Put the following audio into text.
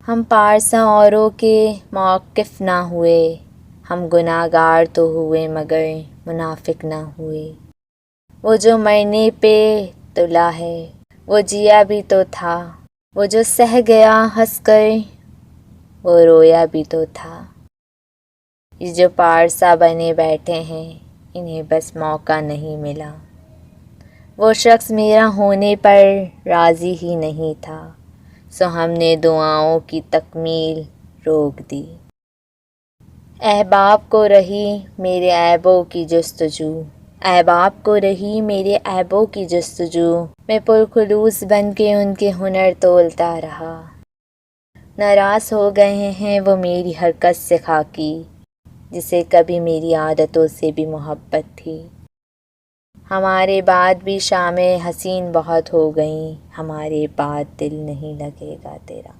ہم پارسا اوروں کے موقف نہ ہوئے، ہم گناہگار تو ہوئے مگر منافق نہ ہوئے۔ وہ جو مرنے پہ تلا ہے وہ جیا بھی تو تھا، وہ جو سہ گیا ہنس کر وہ رویا بھی تو تھا۔ یہ جو پارسا بنے بیٹھے ہیں انہیں بس موقع نہیں ملا، وہ شخص میرا ہونے پر راضی ہی نہیں تھا، سو ہم نے دعاؤں کی تکمیل روک دی۔ احباب کو رہی میرے عیبوں کی جستجو، احباب کو رہی میرے عیبوں کی جستجو، میں پرخلوص بن کے ان کے ہنر تولتا رہا۔ ناراض ہو گئے ہیں وہ میری حرکت سے خاکی، جسے کبھی میری عادتوں سے بھی محبت تھی۔ ہمارے بعد بھی شامیں حسین بہت ہو گئیں، ہمارے بعد دل نہیں لگے گا تیرا۔